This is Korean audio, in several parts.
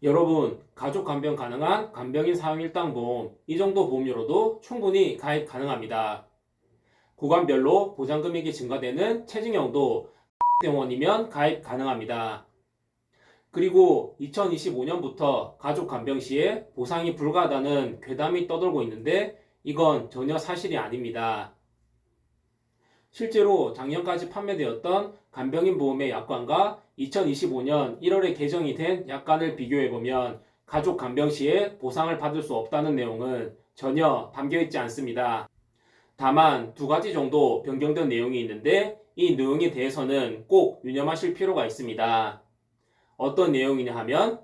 여러분, 가족 간병 가능한 간병인 사용 일당 보험, 이 정도 보험료로도 충분히 가입 가능합니다. 구간별로 보장 금액이 증가되는 체증형도 병원이면 가입 가능합니다. 그리고 2025년부터 가족 간병 시에 보상이 불가하다는 괴담이 떠돌고 있는데 이건 전혀 사실이 아닙니다. 실제로 작년까지 판매되었던 간병인 보험의 약관과 2025년 1월에 개정이 된 약관을 비교해보면 가족 간병 시에 보상을 받을 수 없다는 내용은 전혀 담겨있지 않습니다. 다만 두 가지 정도 변경된 내용이 있는데 이 내용에 대해서는 꼭 유념하실 필요가 있습니다. 어떤 내용이냐 하면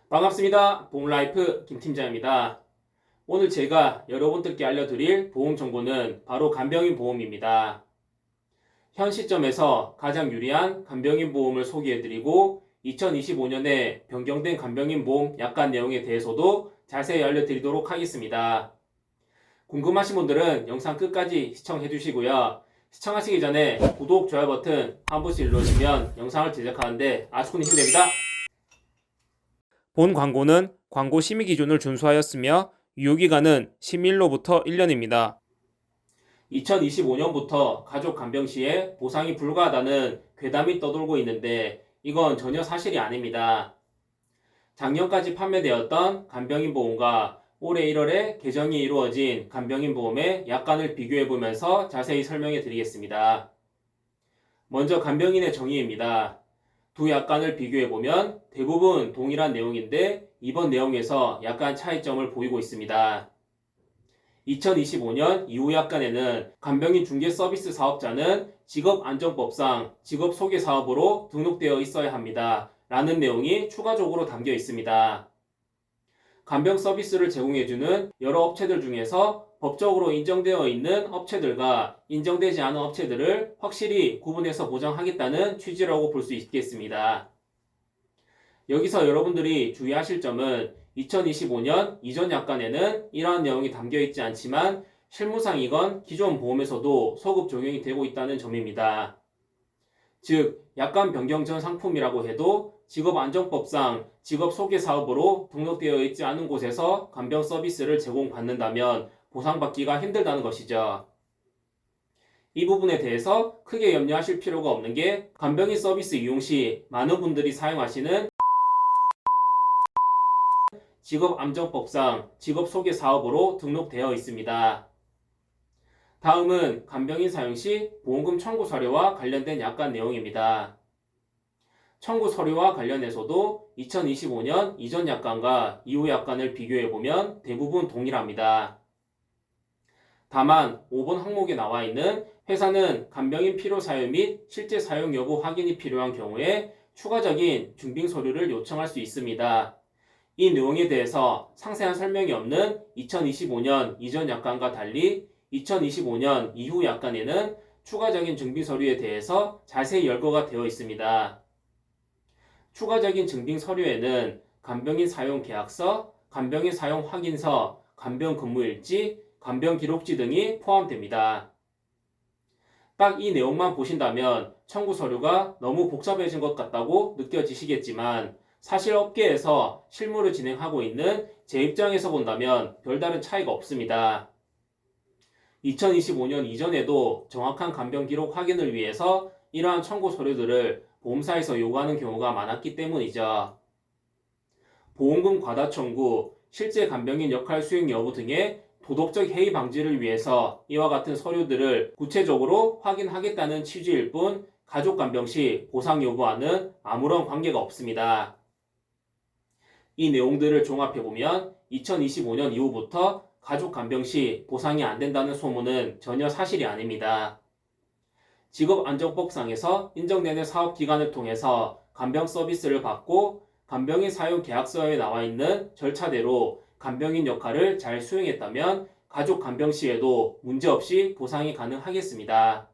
반갑습니다. 보험라이프 김팀장입니다. 오늘 제가 여러분들께 알려드릴 보험 정보는 바로 간병인 보험입니다. 현 시점에서 가장 유리한 간병인 보험을 소개해드리고 2025년에 변경된 간병인 보험 약관 내용에 대해서도 자세히 알려드리도록 하겠습니다. 궁금하신 분들은 영상 끝까지 시청해주시고요. 시청하시기 전에 구독, 좋아요 버튼 한 번씩 눌러주시면 영상을 제작하는데 아주 큰 힘이 됩니다. 본 광고는 광고 심의 기준을 준수하였으며 유효기간은 심의일로부터 1년입니다. 2025년부터 가족 간병 시에 보상이 불가하다는 괴담이 떠돌고 있는데 이건 전혀 사실이 아닙니다. 작년까지 판매되었던 간병인 보험과 올해 1월에 개정이 이루어진 간병인 보험의 약관을 비교해보면서 자세히 설명해 드리겠습니다. 먼저 간병인의 정의입니다. 두 약관을 비교해보면 대부분 동일한 내용인데 이번 내용에서 약간 차이점을 보이고 있습니다. 2025년 이후 약관에는 간병인 중개 서비스 사업자는 직업안정법상 직업소개사업으로 등록되어 있어야 합니다. 라는 내용이 추가적으로 담겨 있습니다. 간병 서비스를 제공해주는 여러 업체들 중에서 법적으로 인정되어 있는 업체들과 인정되지 않은 업체들을 확실히 구분해서 보장하겠다는 취지라고 볼 수 있겠습니다. 여기서 여러분들이 주의하실 점은 2025년 이전 약관에는 이러한 내용이 담겨 있지 않지만 실무상이건 기존 보험에서도 소급 적용이 되고 있다는 점입니다. 즉, 약관 변경 전 상품이라고 해도 직업안정법상 직업소개사업으로 등록되어 있지 않은 곳에서 간병 서비스를 제공받는다면 보상받기가 힘들다는 것이죠. 이 부분에 대해서 크게 염려하실 필요가 없는 게 간병인 서비스 이용 시 많은 분들이 사용하시는 직업안정법상 직업소개사업으로 등록되어 있습니다. 다음은 간병인 사용 시 보험금 청구 사료와 관련된 약관 내용입니다. 청구 서류와 관련해서도 2025년 이전 약관과 이후 약관을 비교해보면 대부분 동일합니다. 다만 5번 항목에 나와 있는 회사는 간병인 필요 사유 및 실제 사용 여부 확인이 필요한 경우에 추가적인 증빙 서류를 요청할 수 있습니다. 이 내용에 대해서 상세한 설명이 없는 2025년 이전 약관과 달리 2025년 이후 약관에는 추가적인 증빙 서류에 대해서 자세히 열거가 되어 있습니다. 추가적인 증빙 서류에는 간병인 사용 계약서, 간병인 사용 확인서, 간병 근무일지, 간병 기록지 등이 포함됩니다. 딱 이 내용만 보신다면 청구 서류가 너무 복잡해진 것 같다고 느껴지시겠지만 사실 업계에서 실무를 진행하고 있는 제 입장에서 본다면 별다른 차이가 없습니다. 2025년 이전에도 정확한 간병 기록 확인을 위해서 이러한 청구 서류들을 보험사에서 요구하는 경우가 많았기 때문이죠. 보험금 과다 청구, 실제 간병인 역할 수행 여부 등의 도덕적 해이 방지를 위해서 이와 같은 서류들을 구체적으로 확인하겠다는 취지일 뿐 가족 간병 시 보상 여부와는 아무런 관계가 없습니다. 이 내용들을 종합해보면 2025년 이후부터 가족 간병 시 보상이 안 된다는 소문은 전혀 사실이 아닙니다. 직업안정법상에서 인정되는 사업기관을 통해서 간병 서비스를 받고 간병인 사용 계약서에 나와 있는 절차대로 간병인 역할을 잘 수행했다면 가족 간병 시에도 문제없이 보상이 가능하겠습니다.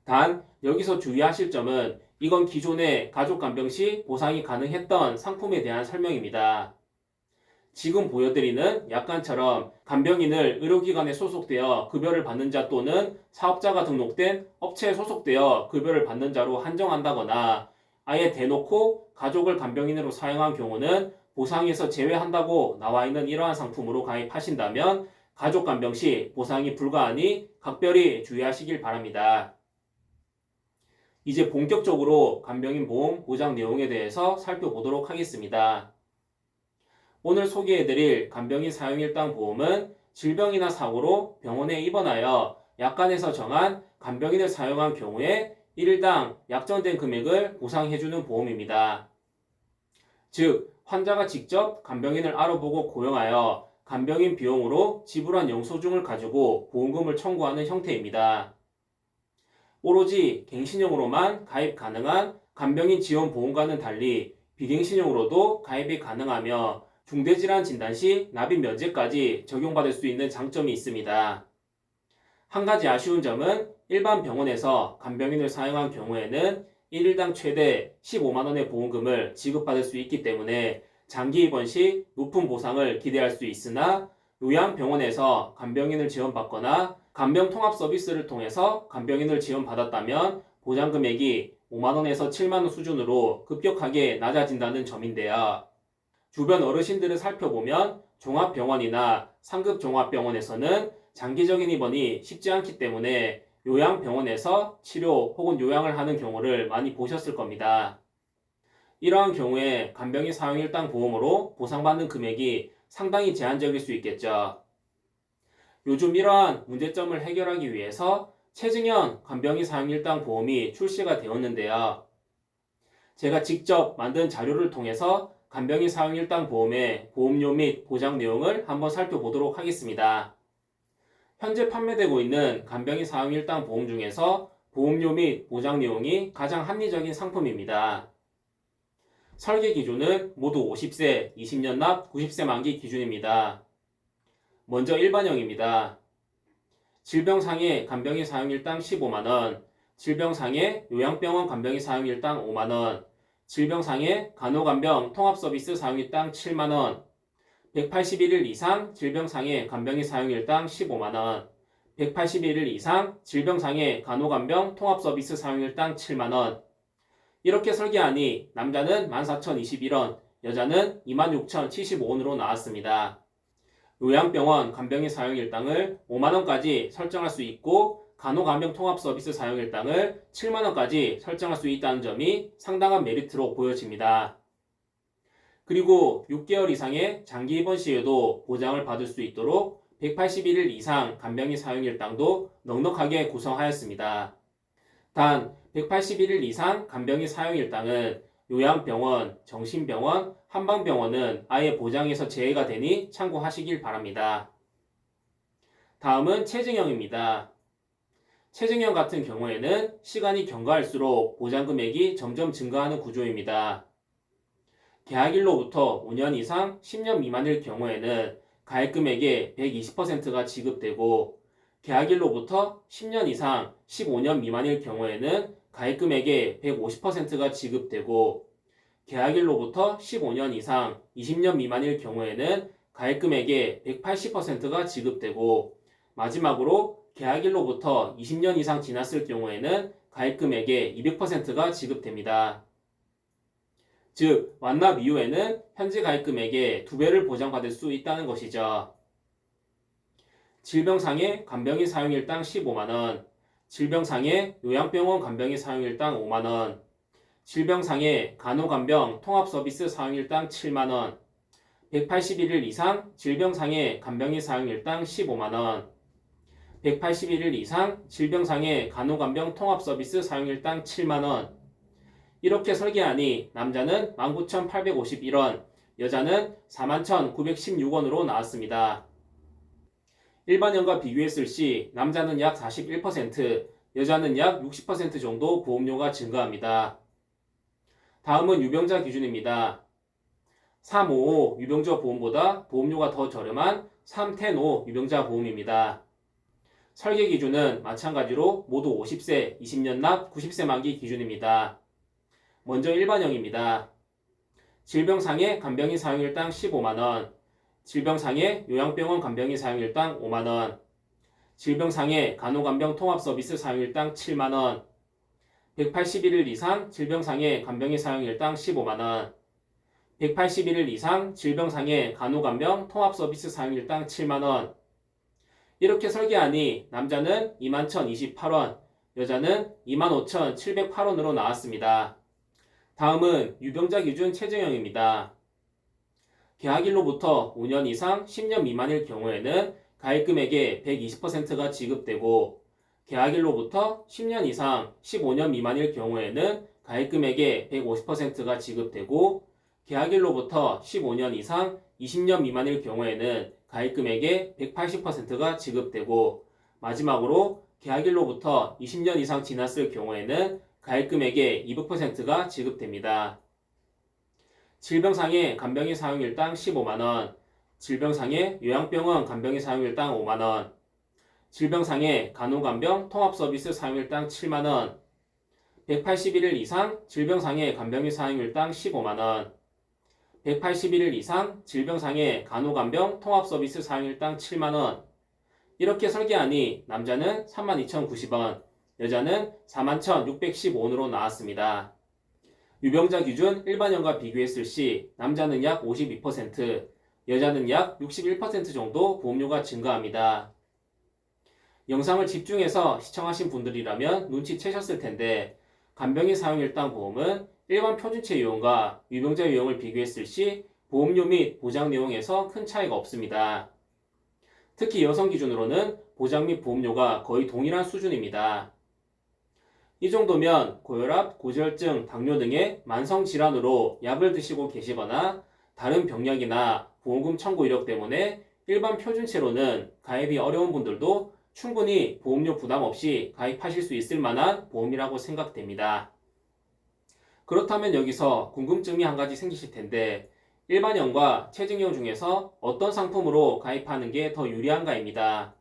단 여기서 주의하실 점은 이건 기존에 가족 간병 시 보상이 가능했던 상품에 대한 설명입니다. 지금 보여드리는 약관처럼 간병인을 의료기관에 소속되어 급여를 받는 자 또는 사업자가 등록된 업체에 소속되어 급여를 받는 자로 한정한다거나 아예 대놓고 가족을 간병인으로 사용한 경우는 보상에서 제외한다고 나와 있는 이러한 상품으로 가입하신다면 가족 간병 시 보상이 불가하니 각별히 주의하시길 바랍니다. 이제 본격적으로 간병인 보험 보장 내용에 대해서 살펴보도록 하겠습니다. 오늘 소개해드릴 간병인 사용일당 보험은 질병이나 사고로 병원에 입원하여 약관에서 정한 간병인을 사용한 경우에 1일당 약정된 금액을 보상해주는 보험입니다. 즉, 환자가 직접 간병인을 알아보고 고용하여 간병인 비용으로 지불한 영수증을 가지고 보험금을 청구하는 형태입니다. 오로지 갱신형으로만 가입 가능한 간병인 지원 보험과는 달리 비갱신형으로도 가입이 가능하며 중대질환 진단 시 납입 면제까지 적용받을 수 있는 장점이 있습니다. 한 가지 아쉬운 점은 일반 병원에서 간병인을 사용한 경우에는 1일당 최대 15만원의 보험금을 지급받을 수 있기 때문에 장기 입원 시 높은 보상을 기대할 수 있으나 요양병원에서 간병인을 지원받거나 간병 통합 서비스를 통해서 간병인을 지원받았다면 보장 금액이 5만원에서 7만원 수준으로 급격하게 낮아진다는 점인데요. 주변 어르신들을 살펴보면 종합병원이나 상급 종합병원에서는 장기적인 입원이 쉽지 않기 때문에 요양병원에서 치료 혹은 요양을 하는 경우를 많이 보셨을 겁니다. 이러한 경우에 간병인 사용일당 보험으로 보상받는 금액이 상당히 제한적일 수 있겠죠. 요즘 이러한 문제점을 해결하기 위해서 최증현 간병인 사용일당 보험이 출시가 되었는데요. 제가 직접 만든 자료를 통해서 간병인 사용일당 보험의 보험료 및 보장 내용을 한번 살펴보도록 하겠습니다. 현재 판매되고 있는 간병인 사용일당 보험 중에서 보험료 및 보장 내용이 가장 합리적인 상품입니다. 설계 기준은 모두 50세, 20년 납, 90세 만기 기준입니다. 먼저 일반형입니다. 질병상해 간병인 사용일당 15만원, 질병상해 요양병원 간병인 사용일당 5만원, 질병상해 간호간병 통합서비스 사용일당 7만원, 181일 이상 질병상해 간병인 사용일당 15만원, 181일 이상 질병상해 간호간병 통합서비스 사용일당 7만원. 이렇게 설계하니 남자는 14,021원, 여자는 26,075원으로 나왔습니다. 요양병원 간병인 사용일당을 5만원까지 설정할 수 있고 간호간병 통합서비스 사용일당을 7만원까지 설정할 수 있다는 점이 상당한 메리트로 보여집니다. 그리고 6개월 이상의 장기 입원 시에도 보장을 받을 수 있도록 181일 이상 간병인 사용일당도 넉넉하게 구성하였습니다. 단 181일 이상 간병인 사용일당은 요양병원, 정신병원, 한방병원은 아예 보장에서 제외가 되니 참고하시길 바랍니다. 다음은 체증형입니다. 체증형 같은 경우에는 시간이 경과할수록 보장 금액이 점점 증가하는 구조입니다. 계약일로부터 5년 이상 10년 미만일 경우에는 가입 금액의 120%가 지급되고 계약일로부터 10년 이상 15년 미만일 경우에는 가입 금액의 150%가 지급되고 계약일로부터 15년 이상 20년 미만일 경우에는 가입 금액의 180%가 지급되고 마지막으로 계약일로부터 20년 이상 지났을 경우에는 가입 금액의 200%가 지급됩니다. 즉, 완납 이후에는 현재 가입 금액의 2배를 보장받을 수 있다는 것이죠. 질병상해 간병인 사용일당 15만원, 질병상해 요양병원 간병인 사용일당 5만원, 질병상해 간호간병 통합서비스 사용일당 7만원, 181일 이상 질병상해 간병인 사용일당 15만원, 181일 이상 질병상해 간호간병 통합서비스 사용일당 7만원. 이렇게 설계하니 남자는 19,851원, 여자는 41,916원으로 나왔습니다. 일반형과 비교했을 시 남자는 약 41%, 여자는 약 60% 정도 보험료가 증가합니다. 다음은 유병자 기준입니다. 355 유병자 보험보다 보험료가 더 저렴한 310 유병자 보험입니다. 설계 기준은 마찬가지로 모두 50세, 20년 납, 90세 만기 기준입니다. 먼저 일반형입니다. 질병상해 간병인 사용일당 15만원, 질병상해 요양병원 간병인 사용일당 5만원, 질병상해 간호간병 통합서비스 사용일당 7만원, 181일 이상 질병상해 간병인 사용일당 15만원, 181일 이상 질병상해 간호간병 통합서비스 사용일당 7만원. 이렇게 설계하니 남자는 21,028원, 여자는 25,708원으로 나왔습니다. 다음은 유병자 기준 체증형입니다. 계약일로부터 5년 이상 10년 미만일 경우에는 가입금액의 120%가 지급되고, 계약일로부터 10년 이상 15년 미만일 경우에는 가입금액의 150%가 지급되고, 계약일로부터 15년 이상 20년 미만일 경우에는 가입금액의 180%가 지급되고, 마지막으로 계약일로부터 20년 이상 지났을 경우에는 가입금액의 200%가 지급됩니다. 질병상해 간병인 사용일당 15만원, 질병상해 요양병원 간병인 사용일당 5만원, 질병상해 간호간병 통합서비스 사용일당 7만원, 181일 이상 질병상해 간병인 사용일당 15만원, 181일 이상 질병상해 간호간병 통합서비스 사용일당 7만원. 이렇게 설계하니 남자는 32,090원, 여자는 41,615원으로 나왔습니다. 유병자 기준 일반형과 비교했을 시 남자는 약 52%, 여자는 약 61% 정도 보험료가 증가합니다. 영상을 집중해서 시청하신 분들이라면 눈치채셨을 텐데, 간병인 사용일당 보험은 일반 표준체 유형과 유병자 유형을 비교했을 시 보험료 및 보장 내용에서 큰 차이가 없습니다. 특히 여성 기준으로는 보장 및 보험료가 거의 동일한 수준입니다. 이 정도면 고혈압, 고지혈증, 당뇨 등의 만성질환으로 약을 드시고 계시거나 다른 병약이나 보험금 청구 이력 때문에 일반 표준체로는 가입이 어려운 분들도 충분히 보험료 부담 없이 가입하실 수 있을 만한 보험이라고 생각됩니다. 그렇다면 여기서 궁금증이 한 가지 생기실 텐데, 일반형과 체증형 중에서 어떤 상품으로 가입하는 게 더 유리한가입니다.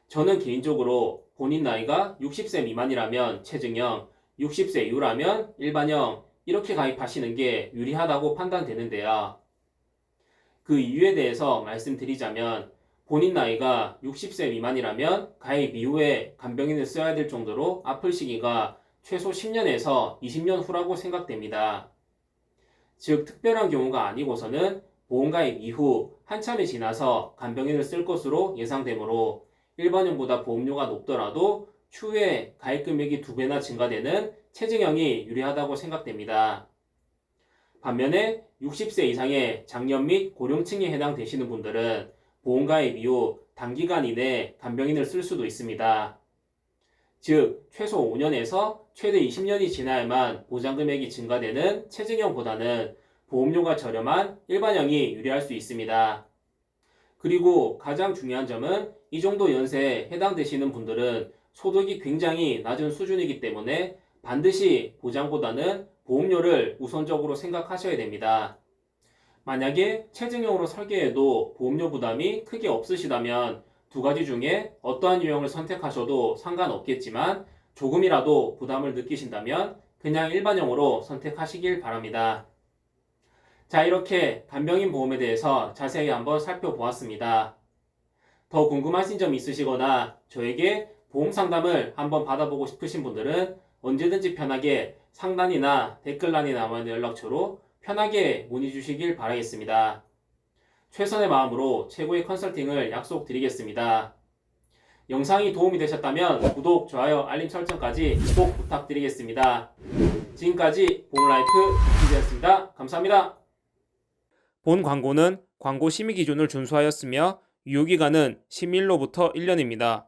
저는 개인적으로 본인 나이가 60세 미만이라면 체증형, 60세 이후라면 일반형, 이렇게 가입하시는 게 유리하다고 판단되는데요. 그 이유에 대해서 말씀드리자면, 본인 나이가 60세 미만이라면 가입 이후에 간병인을 써야 될 정도로 아플 시기가 최소 10년에서 20년 후라고 생각됩니다. 즉, 특별한 경우가 아니고서는 보험가입 이후 한참이 지나서 간병인을 쓸 것으로 예상되므로 일반형보다 보험료가 높더라도 추후에 가입금액이 2배나 증가되는 체증형이 유리하다고 생각됩니다. 반면에 60세 이상의 장년 및 고령층에 해당되시는 분들은 보험가입 이후 단기간 이내 간병인을 쓸 수도 있습니다. 즉, 최소 5년에서 최대 20년이 지나야만 보장금액이 증가되는 체증형보다는 보험료가 저렴한 일반형이 유리할 수 있습니다. 그리고 가장 중요한 점은 이 정도 연세에 해당되시는 분들은 소득이 굉장히 낮은 수준이기 때문에 반드시 보장보다는 보험료를 우선적으로 생각하셔야 됩니다. 만약에 체증형으로 설계해도 보험료 부담이 크게 없으시다면 두 가지 중에 어떠한 유형을 선택하셔도 상관없겠지만, 조금이라도 부담을 느끼신다면 그냥 일반형으로 선택하시길 바랍니다. 자, 이렇게 간병인 보험에 대해서 자세히 한번 살펴보았습니다. 더 궁금하신 점 있으시거나 저에게 보험 상담을 한번 받아보고 싶으신 분들은 언제든지 편하게 상단이나 댓글란에 남아있는 연락처로 편하게 문의 주시길 바라겠습니다. 최선의 마음으로 최고의 컨설팅을 약속드리겠습니다. 영상이 도움이 되셨다면 구독, 좋아요, 알림 설정까지 꼭 부탁드리겠습니다. 지금까지 보험라이프 이기재였습니다. 감사합니다. 본 광고는 광고 심의 기준을 준수하였으며 유효기간은 10일로부터 1년입니다.